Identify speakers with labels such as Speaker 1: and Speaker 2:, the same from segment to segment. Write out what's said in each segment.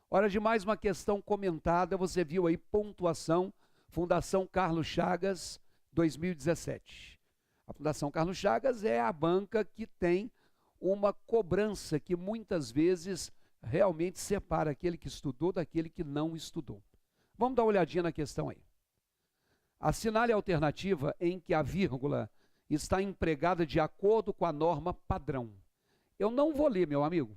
Speaker 1: Hora de mais uma questão comentada. Você viu aí pontuação, Fundação Carlos Chagas, 2017. A Fundação Carlos Chagas é a banca que tem uma cobrança que muitas vezes realmente separa aquele que estudou daquele que não estudou. Vamos dar uma olhadinha na questão aí. Assinale a alternativa em que a vírgula está empregada de acordo com a norma padrão. Eu não vou ler, meu amigo.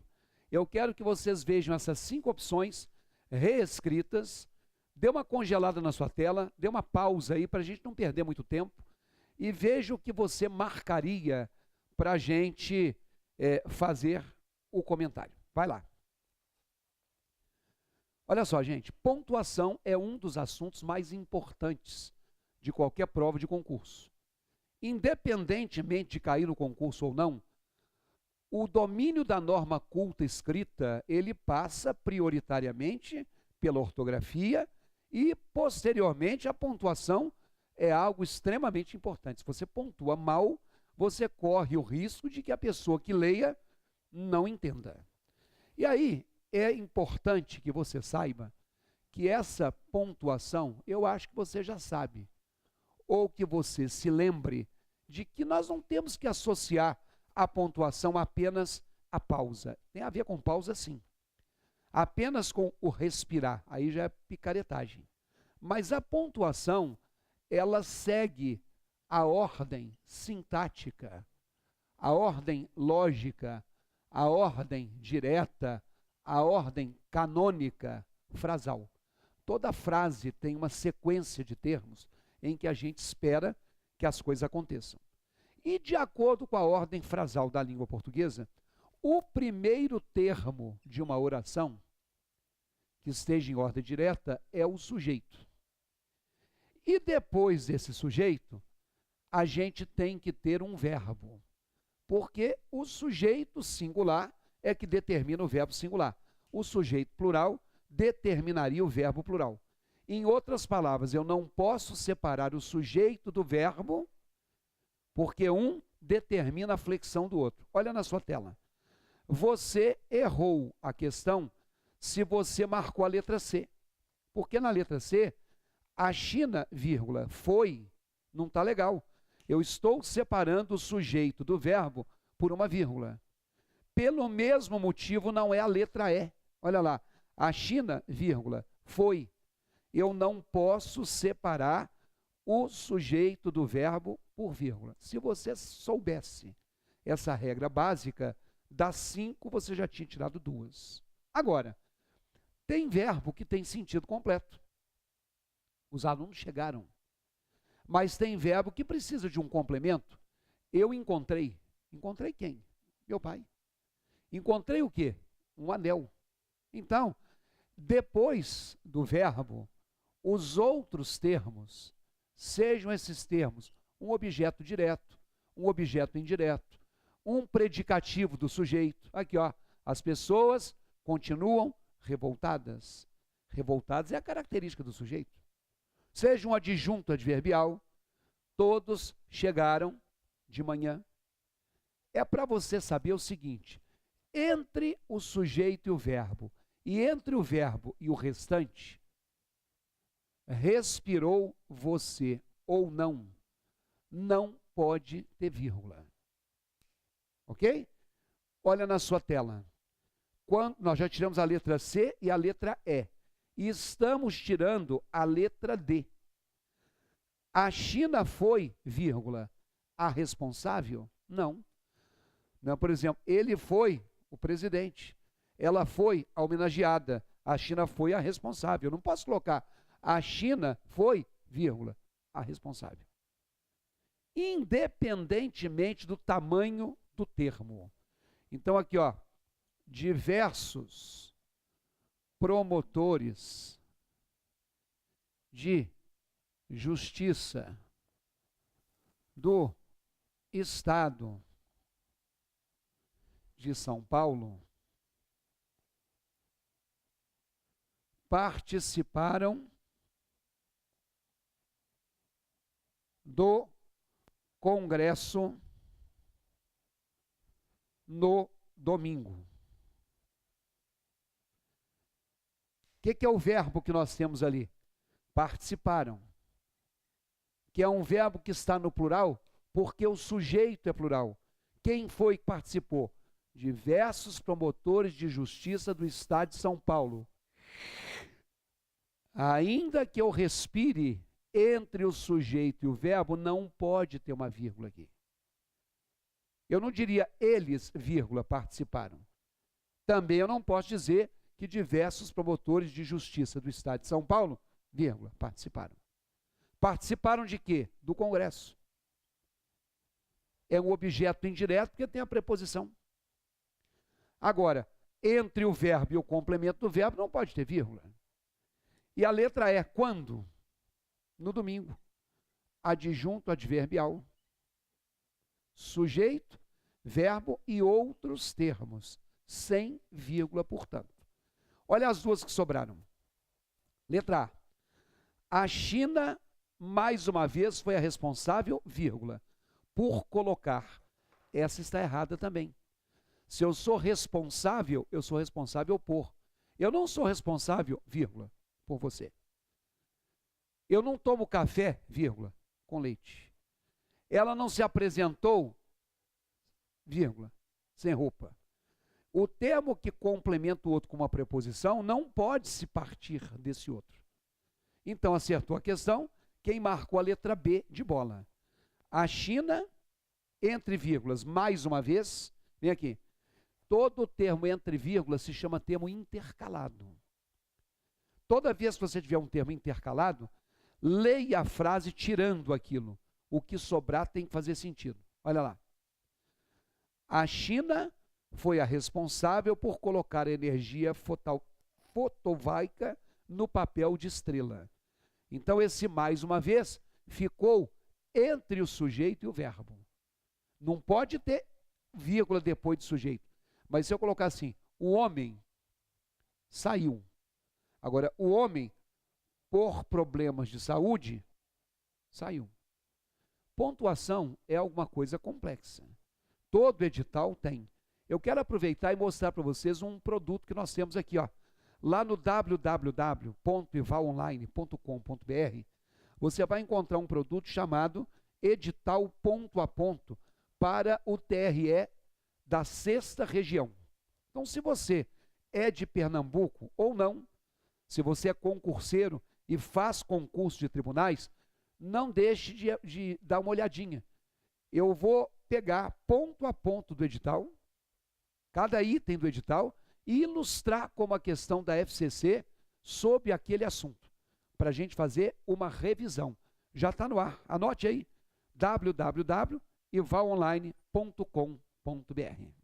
Speaker 1: Eu quero que vocês vejam essas 5 opções reescritas. Dê uma congelada na sua tela, dê uma pausa aí para a gente não perder muito tempo e veja o que você marcaria para a gente fazer o comentário. Vai lá. Olha só, gente, pontuação é um dos assuntos mais importantes de qualquer prova de concurso. Independentemente de cair no concurso ou não, o domínio da norma culta escrita, ele passa prioritariamente pela ortografia e, posteriormente, a pontuação é algo extremamente importante. Se você pontua mal, você corre o risco de que a pessoa que leia não entenda. E aí, é importante que você saiba que essa pontuação, eu acho que você já sabe, ou que você se lembre de que nós não temos que associar a pontuação apenas à pausa. Tem a ver com pausa, sim. Apenas com o respirar, aí já é picaretagem. Mas a pontuação, ela segue a ordem sintática, a ordem lógica, a ordem direta, a ordem canônica, frasal. Toda frase tem uma sequência de termos em que a gente espera que as coisas aconteçam. E de acordo com a ordem frasal da língua portuguesa, o primeiro termo de uma oração que esteja em ordem direta é o sujeito. E depois desse sujeito, a gente tem que ter um verbo, porque o sujeito singular é que determina o verbo singular. O sujeito plural determinaria o verbo plural. Em outras palavras, eu não posso separar o sujeito do verbo, porque um determina a flexão do outro. Olha na sua tela. Você errou a questão se você marcou a letra C. Porque na letra C, a China, vírgula, foi, não está legal. Eu estou separando o sujeito do verbo por uma vírgula. Pelo mesmo motivo, não é a letra E. Olha lá, a China, vírgula, foi. Eu não posso separar o sujeito do verbo por vírgula. Se você soubesse essa regra básica, das 5 você já tinha tirado 2. Agora, tem verbo que tem sentido completo. Os alunos chegaram. Mas tem verbo que precisa de um complemento. Eu encontrei. Encontrei quem? Meu pai. Encontrei o quê? Um anel. Então, depois do verbo, os outros termos, sejam esses termos um objeto direto, um objeto indireto, um predicativo do sujeito. Aqui, ó, as pessoas continuam revoltadas. Revoltadas é a característica do sujeito. Seja um adjunto adverbial, todos chegaram de manhã. É para você saber o seguinte: entre o sujeito e o verbo, e entre o verbo e o restante, respirou você ou não, não pode ter vírgula. Ok? Olha na sua tela. Nós já tiramos a letra C e a letra E. E estamos tirando a letra D. A China foi, vírgula, a responsável? Não. Não, por exemplo, ele foi o presidente. Ela foi a homenageada. A China foi a responsável. Eu não posso colocar a China foi, vírgula, a responsável. Independentemente do tamanho do termo. Então aqui, ó, diversos promotores de justiça do Estado de São Paulo participaram do Congresso no domingo. que é o verbo que nós temos ali? Participaram. Que é um verbo que está no plural, porque o sujeito é plural. Quem foi que participou? Diversos promotores de justiça do Estado de São Paulo. Ainda que eu respire entre o sujeito e o verbo, não pode ter uma vírgula aqui. Eu não diria eles, vírgula, participaram. Também eu não posso dizer que diversos promotores de justiça do Estado de São Paulo, vírgula, participaram. Participaram de quê? Do Congresso. É um objeto indireto porque tem a preposição. Agora, entre o verbo e o complemento do verbo não pode ter vírgula. E a letra é quando? No domingo. Adjunto adverbial. Sujeito, verbo e outros termos. Sem vírgula, portanto. Olha as duas que sobraram. Letra A. A China, mais uma vez, foi a responsável, vírgula, por colocar. Essa está errada também. Se eu sou responsável, eu sou responsável por. Eu não sou responsável, vírgula, por você. Eu não tomo café, vírgula, com leite. Ela não se apresentou, vírgula, sem roupa. O termo que complementa o outro com uma preposição não pode se partir desse outro. Então, acertou a questão quem marcou a letra B de bola. A China, entre vírgulas, mais uma vez, vem aqui. Todo termo entre vírgulas se chama termo intercalado. Toda vez que você tiver um termo intercalado, leia a frase tirando aquilo. O que sobrar tem que fazer sentido. Olha lá. A China foi a responsável por colocar a energia fotovoltaica no papel de estrela. Então, esse mais uma vez ficou entre o sujeito e o verbo. Não pode ter vírgula depois de sujeito. Mas se eu colocar assim, o homem saiu. Agora, o homem, por problemas de saúde, saiu. Pontuação é alguma coisa complexa. Todo edital tem. Eu quero aproveitar e mostrar para vocês um produto que nós temos aqui, ó. Lá no www.ivalonline.com.br, você vai encontrar um produto chamado Edital Ponto a Ponto para o TRE da 6ª região. Então, se você é de Pernambuco ou não, se você é concurseiro e faz concurso de tribunais, não deixe de dar uma olhadinha. Eu vou pegar ponto a ponto do edital, cada item do edital, e ilustrar como a questão da FCC sobre aquele assunto, para a gente fazer uma revisão. Já está no ar, anote aí, www.ivalonline.com.br.